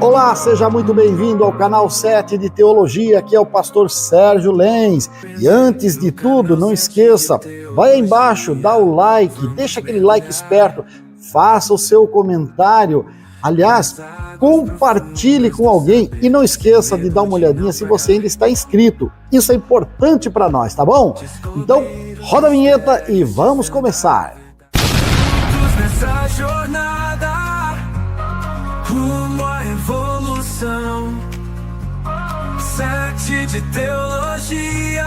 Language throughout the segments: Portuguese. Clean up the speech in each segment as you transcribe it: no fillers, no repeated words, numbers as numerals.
Olá, seja muito bem-vindo ao canal 7 de Teologia, aqui é o pastor Sérgio Lenz. E antes de tudo, não esqueça, vai aí embaixo, dá o like, deixa aquele like esperto, faça o seu comentário. Aliás, compartilhe com alguém e não esqueça de dar uma olhadinha se você ainda está inscrito. Isso é importante para nós, tá bom? Então, roda a vinheta e vamos começar. Nessa jornada rumo à evolução, 7 de teologia,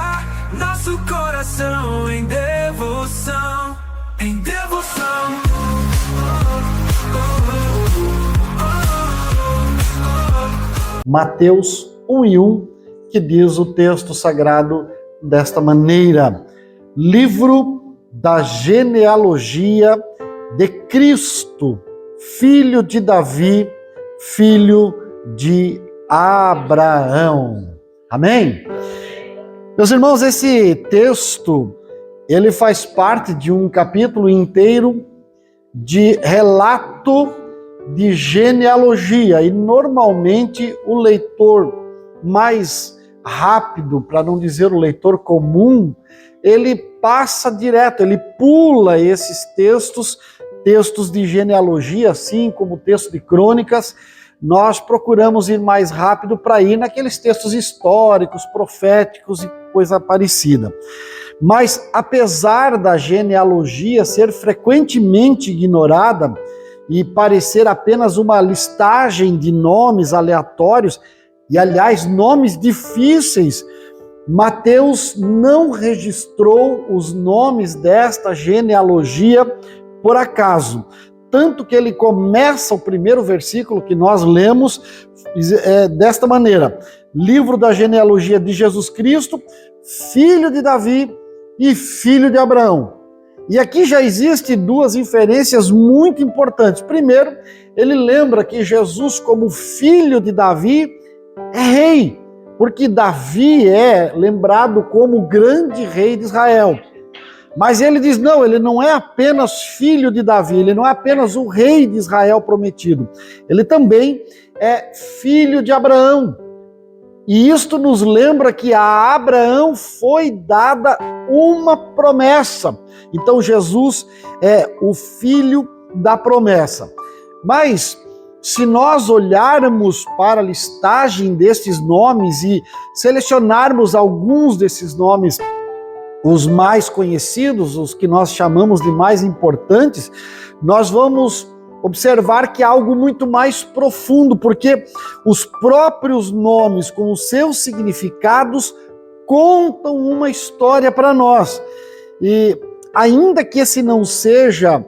nosso coração em devoção, em devoção. Mateus 1:1, que diz o texto sagrado desta maneira: livro da genealogia de Cristo, filho de Davi, filho de Abraão. Amém? Meus irmãos, esse texto, ele faz parte de um capítulo inteiro de relato de genealogia, e normalmente o leitor mais rápido, para não dizer o leitor comum, ele passa direto, ele pula esses textos de genealogia, assim como o texto de crônicas. Nós procuramos ir mais rápido para ir naqueles textos históricos, proféticos e coisa parecida. Mas apesar da genealogia ser frequentemente ignorada e parecer apenas uma listagem de nomes aleatórios, e aliás, nomes difíceis, Mateus não registrou os nomes desta genealogia por acaso. Tanto que ele começa o primeiro versículo que nós lemos desta maneira: livro da genealogia de Jesus Cristo, filho de Davi e filho de Abraão. E aqui já existem duas inferências muito importantes. Primeiro, ele lembra que Jesus, como filho de Davi, é rei, porque Davi é lembrado como o grande rei de Israel. Mas ele diz, não, ele não é apenas filho de Davi, ele não é apenas o rei de Israel prometido, ele também é filho de Abraão. E isto nos lembra que a Abraão foi dada uma promessa. Então Jesus é o filho da promessa. Mas se nós olharmos para a listagem destes nomes e selecionarmos alguns desses nomes, os mais conhecidos, os que nós chamamos de mais importantes, nós vamos observar que há algo muito mais profundo, porque os próprios nomes, com os seus significados, contam uma história para nós. E ainda que esse não seja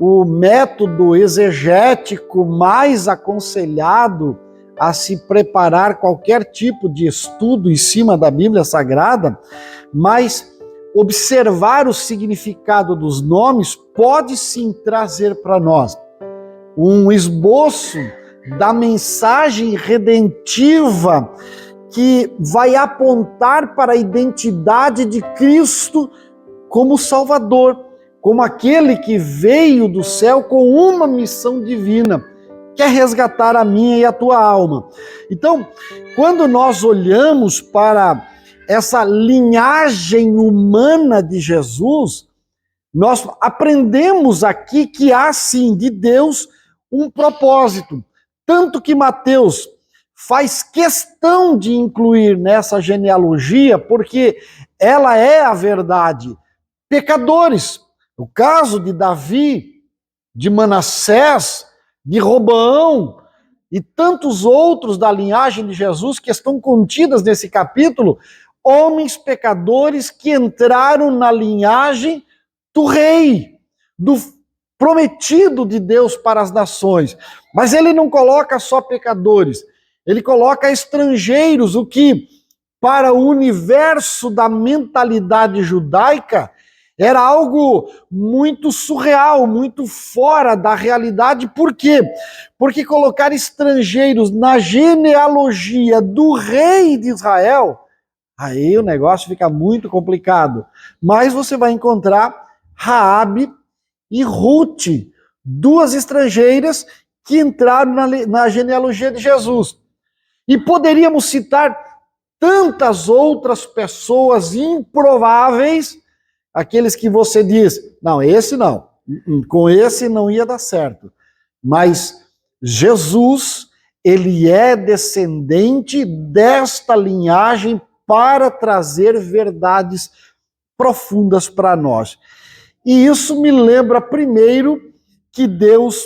o método exegético mais aconselhado a se preparar qualquer tipo de estudo em cima da Bíblia Sagrada, mas observar o significado dos nomes pode sim trazer para nós um esboço da mensagem redentiva que vai apontar para a identidade de Cristo como Salvador, como aquele que veio do céu com uma missão divina, que é resgatar a minha e a tua alma. Então, quando nós olhamos para essa linhagem humana de Jesus, nós aprendemos aqui que há sim de Deus um propósito. Tanto que Mateus faz questão de incluir nessa genealogia, porque ela é a verdade. Pecadores. O caso de Davi, de Manassés, de Roboão e tantos outros da linhagem de Jesus que estão contidas nesse capítulo, homens pecadores que entraram na linhagem do rei, do prometido de Deus para as nações. Mas ele não coloca só pecadores, ele coloca estrangeiros, o que para o universo da mentalidade judaica era algo muito surreal, muito fora da realidade. Por quê? Porque colocar estrangeiros na genealogia do rei de Israel, aí o negócio fica muito complicado. Mas você vai encontrar Raabe e Ruth, duas estrangeiras que entraram na genealogia de Jesus. E poderíamos citar tantas outras pessoas improváveis, aqueles que você diz, não, esse não, com esse não ia dar certo. Mas Jesus, ele é descendente desta linhagem para trazer verdades profundas para nós. E isso me lembra, primeiro, que Deus,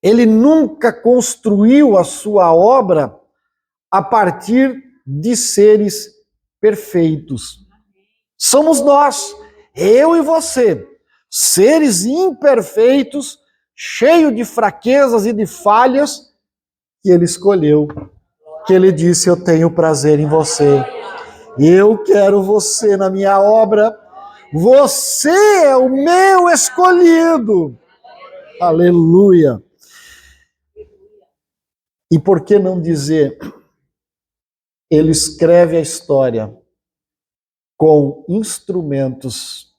ele nunca construiu a sua obra a partir de seres perfeitos. Somos nós, eu e você, seres imperfeitos, cheios de fraquezas e de falhas, que ele escolheu, que ele disse, eu tenho prazer em você, eu quero você na minha obra, você é o meu escolhido. Aleluia. E por que não dizer, ele escreve a história com instrumentos,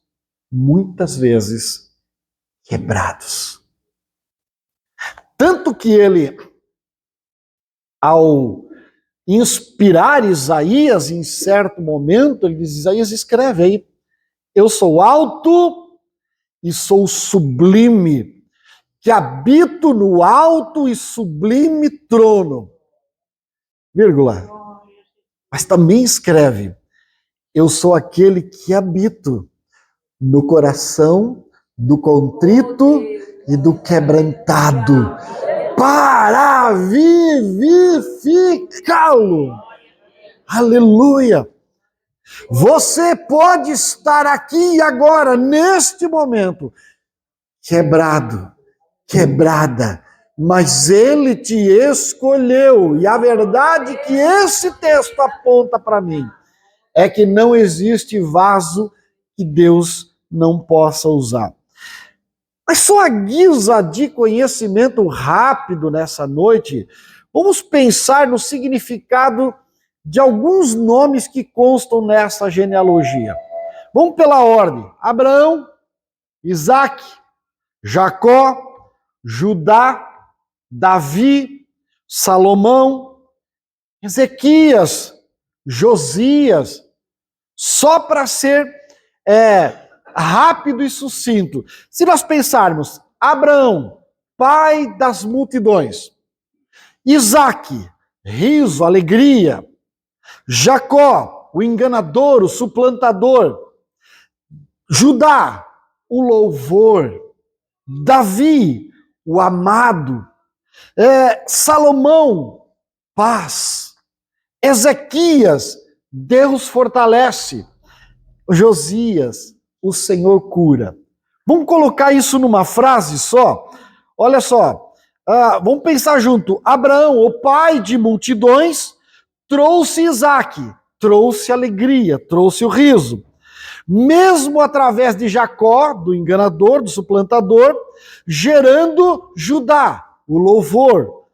muitas vezes, quebrados. Tanto que ele, ao inspirar Isaías, em certo momento, ele diz, Isaías, escreve aí, eu sou alto e sou sublime, que habito no alto e sublime trono. Vírgula. Mas também escreve, eu sou aquele que habito no coração do contrito e do quebrantado, para vivificá-lo. Aleluia! Você pode estar aqui agora, neste momento, quebrado, quebrada, mas ele te escolheu. E a verdade que esse texto aponta para mim é que não existe vaso que Deus não possa usar. Mas só a guisa de conhecimento rápido nessa noite, vamos pensar no significado de alguns nomes que constam nessa genealogia. Vamos pela ordem. Abraão, Isaac, Jacó, Judá, Davi, Salomão, Ezequias, Josias, só para ser rápido e sucinto. Se nós pensarmos, Abraão, pai das multidões, Isaac, riso, alegria, Jacó, o enganador, o suplantador, Judá, o louvor, Davi, o amado, Salomão, paz, Ezequias, Deus fortalece, Josias, o Senhor cura. Vamos colocar isso numa frase só? Olha só, vamos pensar junto. Abraão, o pai de multidões, trouxe Isaac, trouxe alegria, trouxe o riso. Mesmo através de Jacó, do enganador, do suplantador, gerando Judá, o louvor.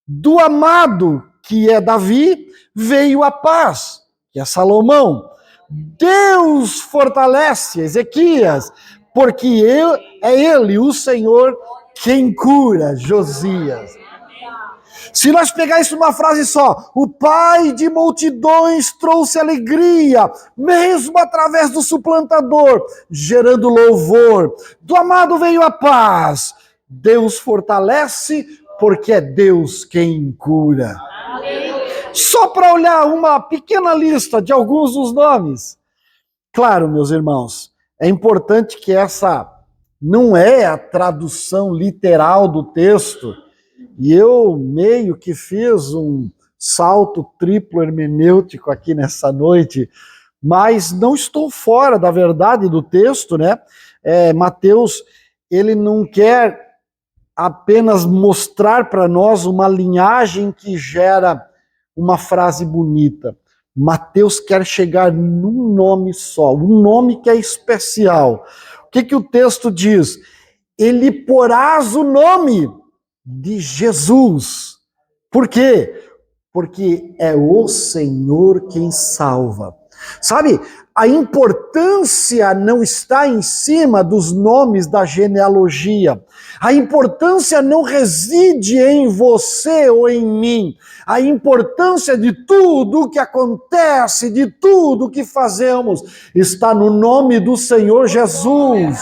Do amado, que é Davi, veio a paz, que é Salomão. Deus fortalece Ezequias, porque é ele, o Senhor, quem cura, Josias. Se nós pegar isso numa frase só, o pai de multidões trouxe alegria, mesmo através do suplantador, gerando louvor. Do amado veio a paz. Deus fortalece, porque é Deus quem cura. Só para olhar uma pequena lista de alguns dos nomes. Claro, meus irmãos, é importante que essa não é a tradução literal do texto, e eu meio que fiz um salto triplo hermenêutico aqui nessa noite, mas não estou fora da verdade do texto, né? Mateus, ele não quer apenas mostrar para nós uma linhagem que gera uma frase bonita. Mateus quer chegar num nome só, um nome que é especial. O que o texto diz? Ele porás o nome de Jesus. Por quê? Porque é o Senhor quem salva. Sabe, a importância não está em cima dos nomes da genealogia. A importância não reside em você ou em mim. A importância de tudo o que acontece, de tudo o que fazemos, está no nome do Senhor Jesus.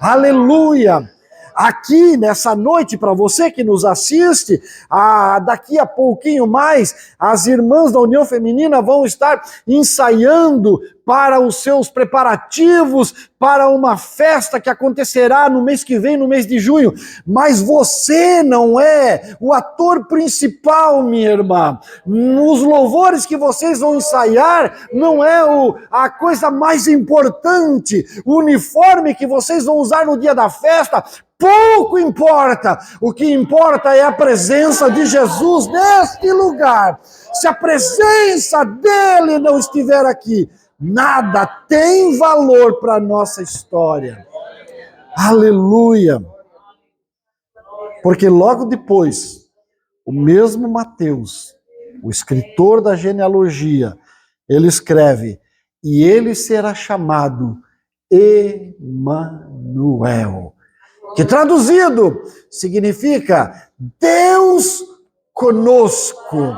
Aleluia! Aqui nessa noite, para você que nos assiste, daqui a pouquinho mais, as irmãs da União Feminina vão estar ensaiando para os seus preparativos para uma festa que acontecerá no mês que vem, no mês de junho. Mas você não é o ator principal, minha irmã. Os louvores que vocês vão ensaiar não é a coisa mais importante. O uniforme que vocês vão usar no dia da festa, pouco importa. O que importa é a presença de Jesus neste lugar. Se a presença dele não estiver aqui, nada tem valor para a nossa história. Aleluia! Porque logo depois, o mesmo Mateus, o escritor da genealogia, ele escreve: e ele será chamado Emanuel, que traduzido significa Deus conosco.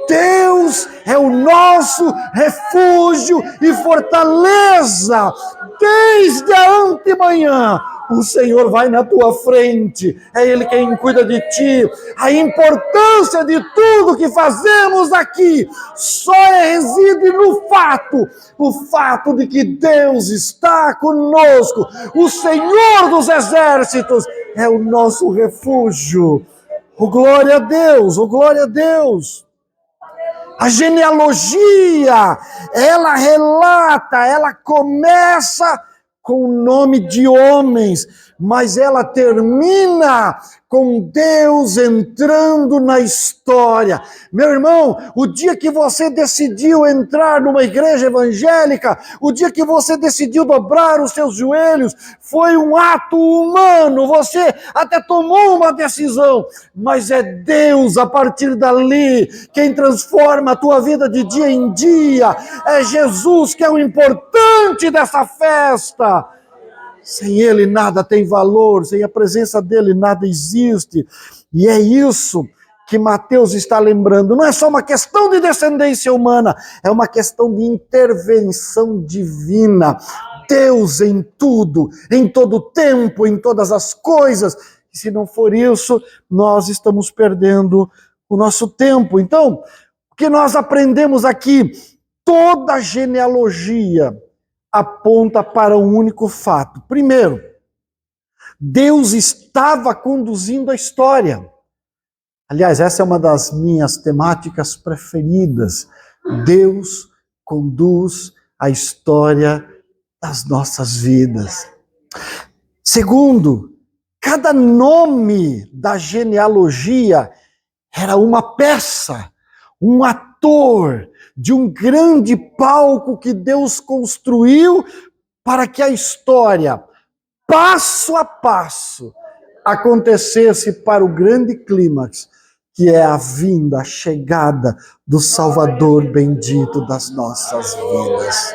Deus é o nosso refúgio e fortaleza. Desde a antemanhã, o Senhor vai na tua frente. É Ele quem cuida de ti. A importância de tudo que fazemos aqui só reside no fato. O fato de que Deus está conosco. O Senhor dos exércitos é o nosso refúgio. Oh, glória a Deus! Oh, glória a Deus! A genealogia, ela relata, ela começa com o nome de homens, mas ela termina com Deus entrando na história. Meu irmão, o dia que você decidiu entrar numa igreja evangélica, o dia que você decidiu dobrar os seus joelhos, foi um ato humano, você até tomou uma decisão, mas é Deus a partir dali quem transforma a tua vida de dia em dia. É Jesus que é o importante dessa festa. Sem Ele nada tem valor, sem a presença dEle nada existe. E é isso que Mateus está lembrando. Não é só uma questão de descendência humana, é uma questão de intervenção divina. Deus em tudo, em todo tempo, em todas as coisas. E se não for isso, nós estamos perdendo o nosso tempo. Então, o que nós aprendemos aqui? Toda genealogia aponta para um único fato. Primeiro, Deus estava conduzindo a história. Aliás, essa é uma das minhas temáticas preferidas. Deus conduz a história das nossas vidas. Segundo, cada nome da genealogia era uma peça, um ator de um grande palco que Deus construiu para que a história, passo a passo, acontecesse para o grande clímax, que é a vinda, a chegada do Salvador bendito das nossas vidas.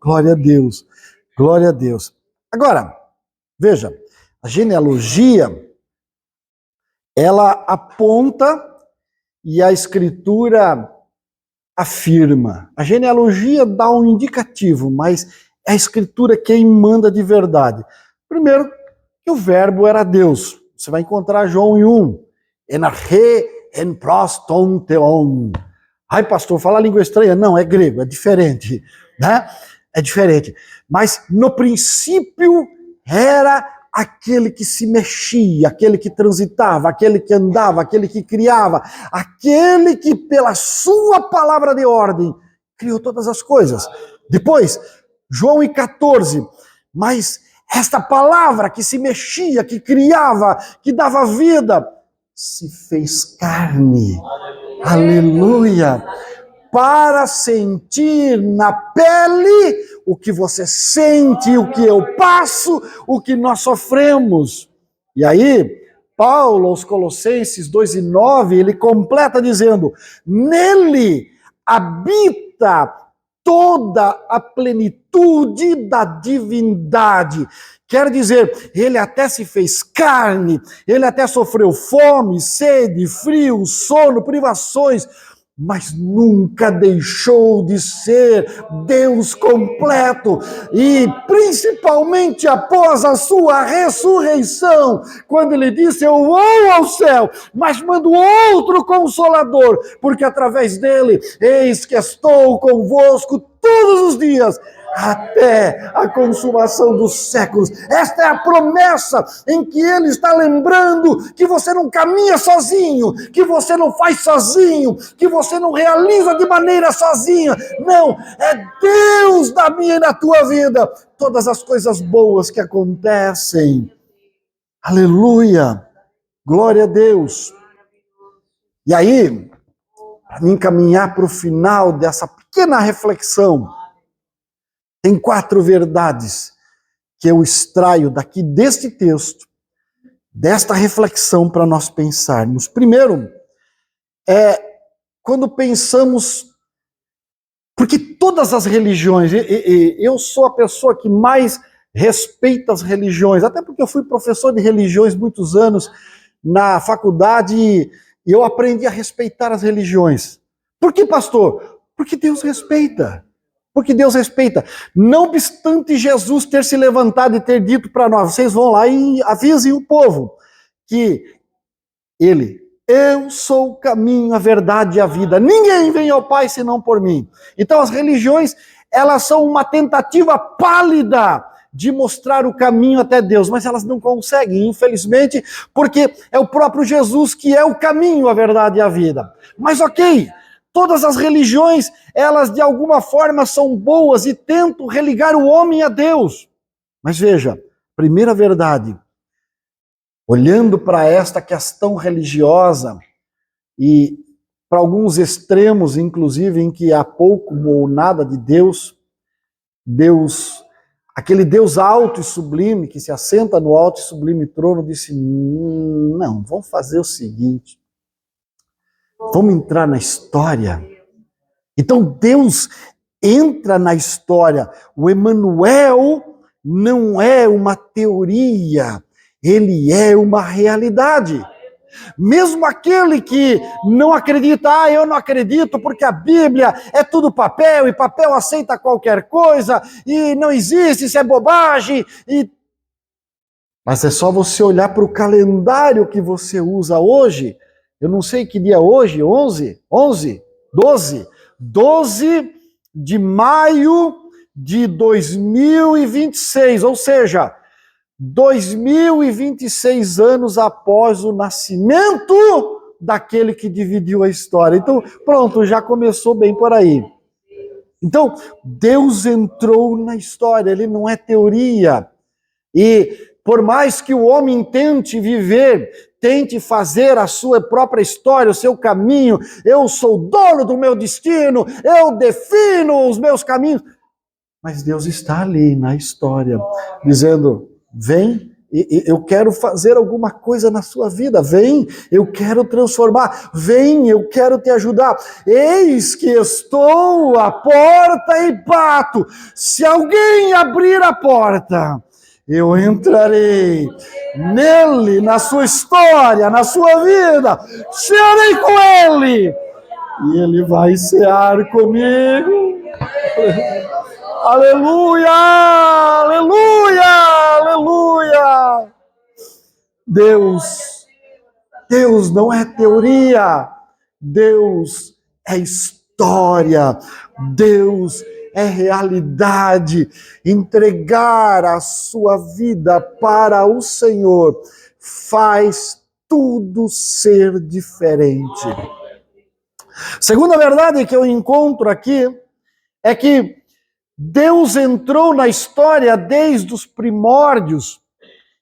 Glória a Deus, glória a Deus. Agora, veja, a genealogia, ela aponta e a Escritura afirma. A genealogia dá um indicativo, mas é a Escritura quem manda de verdade. Primeiro, que o verbo era Deus. Você vai encontrar João 1. Enarche en proston theon. Ai, pastor, fala língua estranha. Não, é grego, é diferente, né? É diferente. Mas no princípio era aquele que se mexia, aquele que transitava, aquele que andava, aquele que criava, aquele que pela sua palavra de ordem criou todas as coisas. Depois, João 14, mas esta palavra que se mexia, que criava, que dava vida, se fez carne. Aleluia! Para sentir na pele o que você sente, o que eu passo, o que nós sofremos. E aí, Paulo, aos Colossenses 2:9, ele completa dizendo: nele habita toda a plenitude da divindade. Quer dizer, ele até se fez carne, ele até sofreu fome, sede, frio, sono, privações, mas nunca deixou de ser Deus completo. E principalmente após a sua ressurreição, quando ele disse: eu vou ao céu, mas mando outro Consolador, porque através dele, eis que estou convosco todos os dias, até a consumação dos séculos. Esta é a promessa em que ele está lembrando que você não caminha sozinho, que você não faz sozinho, que você não realiza de maneira sozinha. Não, é Deus da minha e da tua vida. Todas as coisas boas que acontecem. Aleluia! Glória a Deus! E aí, para me encaminhar para o final dessa pequena reflexão, tem 4 verdades que eu extraio daqui deste texto, desta reflexão para nós pensarmos. Primeiro, quando pensamos, porque todas as religiões, eu sou a pessoa que mais respeita as religiões, até porque eu fui professor de religiões muitos anos na faculdade e eu aprendi a respeitar as religiões. Por que, pastor? Porque Deus respeita. Porque Deus respeita. Não obstante Jesus ter se levantado e ter dito para nós: vocês vão lá e avisem o povo que eu sou o caminho, a verdade e a vida. Ninguém vem ao Pai senão por mim. Então as religiões, elas são uma tentativa pálida de mostrar o caminho até Deus, mas elas não conseguem, infelizmente, porque é o próprio Jesus que é o caminho, a verdade e a vida. Mas ok, todas as religiões, elas de alguma forma são boas e tentam religar o homem a Deus. Mas veja, primeira verdade, olhando para esta questão religiosa e para alguns extremos, inclusive, em que há pouco ou nada de Deus, aquele Deus alto e sublime, que se assenta no alto e sublime trono, disse: não, vamos fazer o seguinte, vamos entrar na história. Então Deus entra na história. O Emanuel não é uma teoria, ele é uma realidade. Mesmo aquele que não acredita, eu não acredito porque a Bíblia é tudo papel e papel aceita qualquer coisa e não existe, isso é bobagem. Mas é só você olhar para o calendário que você usa hoje. Eu não sei que dia é hoje, 12 de maio de 2026, ou seja, 2026 anos após o nascimento daquele que dividiu a história. Então, pronto, já começou bem por aí. Então, Deus entrou na história, ele não é teoria. E por mais que o homem tente viver, tente fazer a sua própria história, o seu caminho, eu sou dono do meu destino, eu defino os meus caminhos. Mas Deus está ali na história, dizendo: vem, eu quero fazer alguma coisa na sua vida, vem, eu quero transformar, vem, eu quero te ajudar. Eis que estou à porta e bato. Se alguém abrir a porta, eu entrarei nele, na sua história, na sua vida, cearei com ele, e ele vai cear comigo. Aleluia, aleluia, aleluia. Deus não é teoria, Deus é história, Deus é realidade. Entregar a sua vida para o Senhor faz tudo ser diferente. Segunda verdade que eu encontro aqui é que Deus entrou na história desde os primórdios,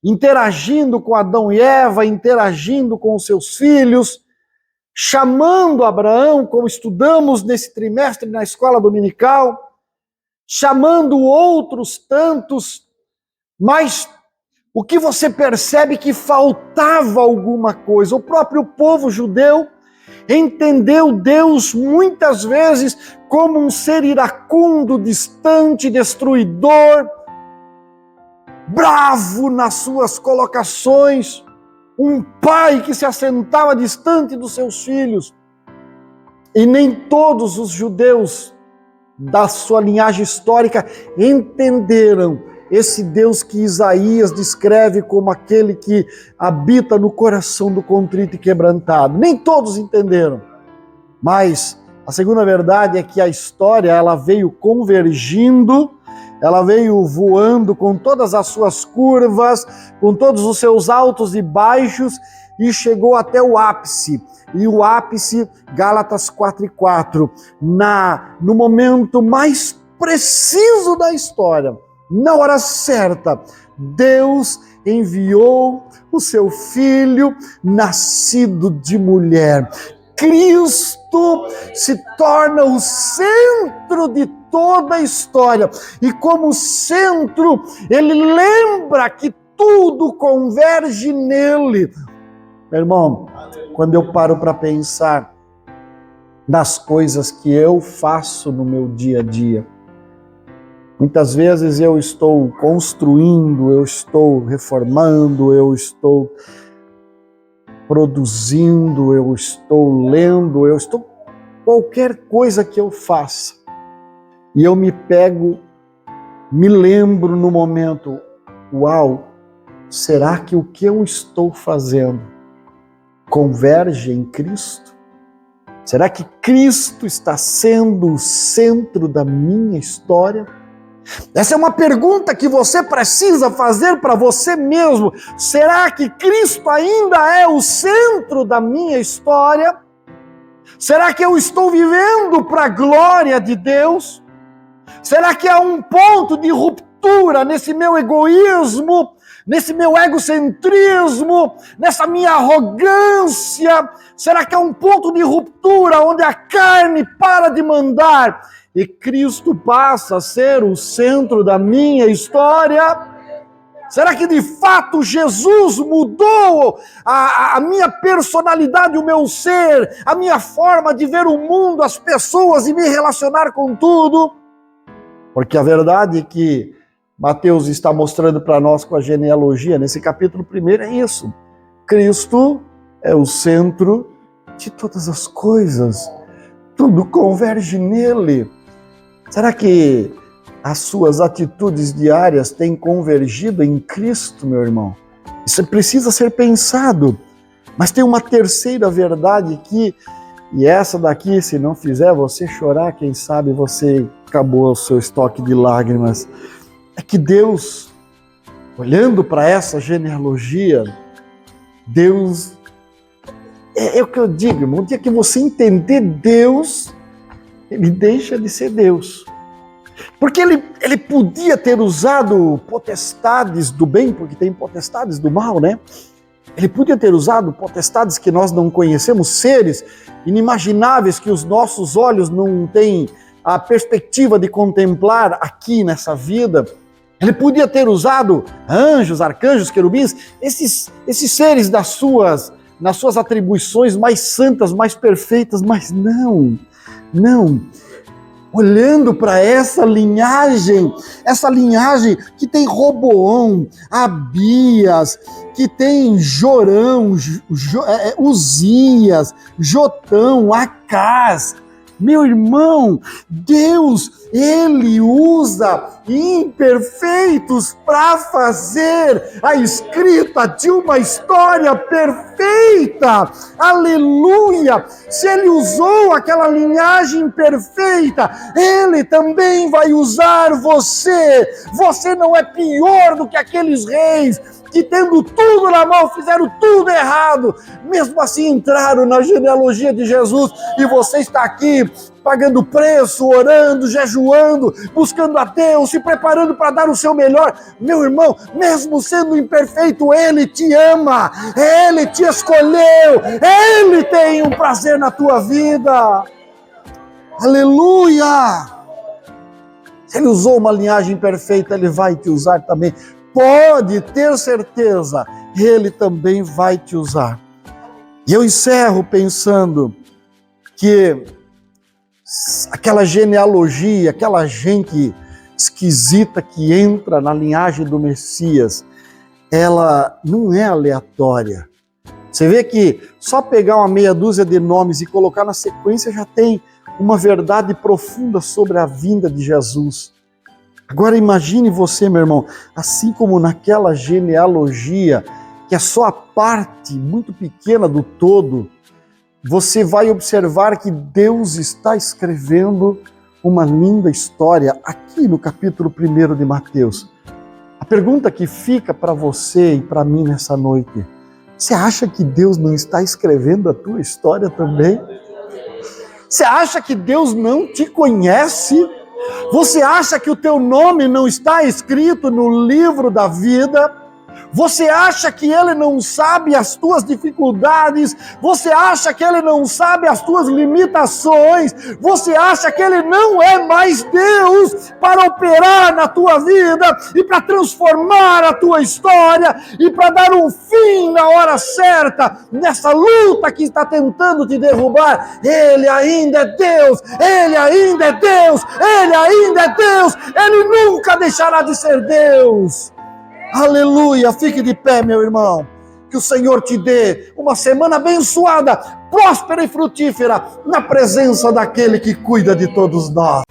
interagindo com Adão e Eva, interagindo com os seus filhos, chamando Abraão, como estudamos nesse trimestre na escola dominical, chamando outros tantos, mas o que você percebe que faltava alguma coisa. O próprio povo judeu, entendeu Deus muitas vezes como um ser iracundo, distante, destruidor, bravo nas suas colocações, um pai que se assentava distante dos seus filhos. E nem todos os judeus da sua linhagem histórica entenderam esse Deus que Isaías descreve como aquele que habita no coração do contrito e quebrantado. Nem todos entenderam. Mas a segunda verdade é que a história ela veio convergindo, ela veio voando com todas as suas curvas, com todos os seus altos e baixos, e chegou até o ápice. E o ápice, Gálatas 4:4, no momento mais preciso da história, na hora certa, Deus enviou o seu Filho, nascido de mulher. Cristo se torna o centro de toda a história. E como centro, ele lembra que tudo converge nele. Meu irmão, quando eu paro para pensar nas coisas que eu faço no meu dia a dia, muitas vezes eu estou construindo, eu estou reformando, eu estou produzindo, eu estou lendo, eu estou... qualquer coisa que eu faça. E eu me lembro no momento, uau, será que o que eu estou fazendo converge em Cristo? Será que Cristo está sendo o centro da minha história? Essa é uma pergunta que você precisa fazer para você mesmo. Será que Cristo ainda é o centro da minha história? Será que eu estou vivendo para a glória de Deus? Será que há um ponto de ruptura nesse meu egoísmo, nesse meu egocentrismo, nessa minha arrogância? Será que há um ponto de ruptura onde a carne para de mandar e Cristo passa a ser o centro da minha história? Será que de fato Jesus mudou a minha personalidade, o meu ser, a minha forma de ver o mundo, as pessoas e me relacionar com tudo? Porque a verdade é que Mateus está mostrando para nós com a genealogia, nesse capítulo 1, é isso. Cristo é o centro de todas as coisas. Tudo converge nele. Será que as suas atitudes diárias têm convergido em Cristo, meu irmão? Isso precisa ser pensado. Mas tem uma terceira verdade aqui, e essa daqui, se não fizer você chorar, quem sabe você acabou o seu estoque de lágrimas. É que Deus, olhando para essa genealogia, Deus, é o que eu digo, irmão, o dia que você entender Deus, ele deixa de ser Deus. Porque ele podia ter usado potestades do bem, porque tem potestades do mal, né? Ele podia ter usado potestades que nós não conhecemos, seres inimagináveis que os nossos olhos não têm a perspectiva de contemplar aqui nessa vida. Ele podia ter usado anjos, arcanjos, querubins, esses seres nas suas atribuições mais santas, mais perfeitas, mas não. Olhando para essa linhagem que tem Roboão, Abias, que tem Jorão, Uzias, Jotão, Acás. Meu irmão, Deus, ele usa imperfeitos para fazer a escrita de uma história perfeita. Aleluia! Se ele usou aquela linhagem perfeita, ele também vai usar você. Você não é pior do que aqueles reis que, tendo tudo na mão, fizeram tudo errado. Mesmo assim entraram na genealogia de Jesus, e você está aqui pagando preço, orando, jejuando, buscando a Deus, se preparando para dar o seu melhor. Meu irmão, mesmo sendo imperfeito, Ele te ama, Ele te escolheu, Ele tem um prazer na tua vida. Aleluia! Se Ele usou uma linhagem perfeita, Ele vai te usar também. Pode ter certeza, Ele também vai te usar. E eu encerro pensando que aquela genealogia, aquela gente esquisita que entra na linhagem do Messias, ela não é aleatória. Você vê que só pegar uma meia dúzia de nomes e colocar na sequência já tem uma verdade profunda sobre a vinda de Jesus. Agora imagine você, meu irmão, assim como naquela genealogia, que é só a parte muito pequena do todo, você vai observar que Deus está escrevendo uma linda história aqui no capítulo 1 de Mateus. A pergunta que fica para você e para mim nessa noite: você acha que Deus não está escrevendo a tua história também? Você acha que Deus não te conhece? Você acha que o teu nome não está escrito no livro da vida? Você acha que Ele não sabe as tuas dificuldades? Você acha que Ele não sabe as tuas limitações? Você acha que Ele não é mais Deus para operar na tua vida e para transformar a tua história e para dar um fim na hora certa nessa luta que está tentando te derrubar? Ele ainda é Deus! Ele ainda é Deus! Ele ainda é Deus! Ele nunca deixará de ser Deus! Aleluia! Fique de pé, meu irmão. Que o Senhor te dê uma semana abençoada, próspera e frutífera, na presença daquele que cuida de todos nós.